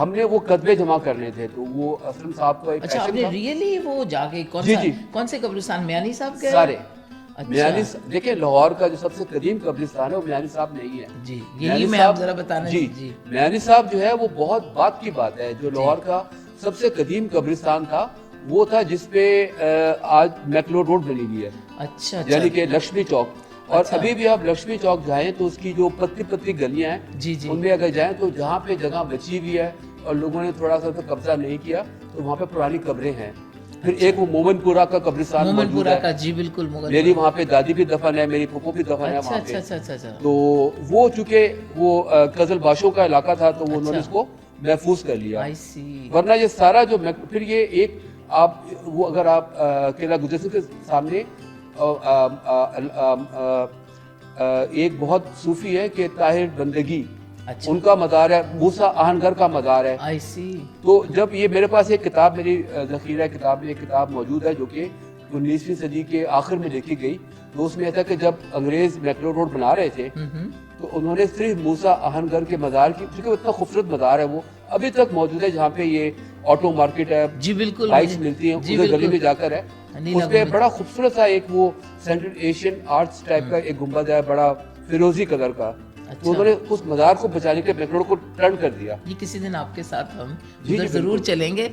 ہم نے وہ قدمے جمع کرنے تھے، تو وہ اسلم صاحب کو ایک اچھا، آپ نے ریئلی وہ جا کے کون سے قبرستان، میانی صاحب گئے؟ سارے اچھا میانی دیکھیں لاہور کا جو سب سے قدیم قبرستان ہے وہ میانی صاحب نہیں ہے. جی، یہی میں آپ ذرا بتانا. جی میانی صاحب جو ہے وہ بہت بات کی بات ہے. جو لاہور کا سب سے قدیم قبرستان تھا وہ تھا جس پہ آج میکلو روڈ بنی ہوئی ہے. اچھا یعنی کہ لکشمی چوک. اور ابھی بھی آپ لکشمی چوک جائیں تو اس کی جو پتلی پتلی گلیاں ہیں ان میں اگر جائیں تو جہاں پہ جگہ بچی ہوئی ہے اور لوگوں نے تھوڑا سا قبضہ نہیں کیا تو وہاں پہ پرانی قبریں ہیں. پھر ایک وہ مومن پورہ کا قبرستان موجود ہے. جی بالکل، میری وہاں پہ دادی بھی دفن ہے، میری پھپھو بھی دفن ہے وہاں پہ. تو وہ چونکہ وہ قزل باشوں کا علاقہ تھا تو انہوں نے اس کو محفوظ کر لیا. ورنہ یہ سارا جو پھر یہ ایک آپ وہ اگر آپ قلعہ گجر سنگھ کے سامنے ایک بہت صوفی ہے کہ طاہر بندگی، ان کا مزار ہے. موسیٰ آہنگر کا مزار ہے. تو جب یہ میرے پاس ایک کتاب، میری ذخیرہ کتاب میں ایک کتاب موجود ہے جو کہ 19ویں صدی کے آخر میں لکھی گئی. تو اس میں ایسا کہ جب انگریز میکلو روڈ بنا رہے تھے تو انہوں نے صرف موسیٰ آہنگر کے مزار کی، کیونکہ اتنا خوبصورت مزار ہے وہ ابھی تک موجود ہے جہاں پہ یہ آٹو مارکیٹ ہے، جی بالکل بائکس ملتی ہیں، اس گلی میں جا کر ہے. اس پہ بڑا خوبصورت سا ایک وہ سینٹرل ایشین آرٹس ٹائپ کا ایک گنبد ہے بڑا فیروزی کلر کا. تو انہوں نے اس مزار کو بچانے کے میکلو روڈ کو ٹرن کر دیا. یہ کسی دن آپ کے ساتھ ہم ضرور چلیں گے.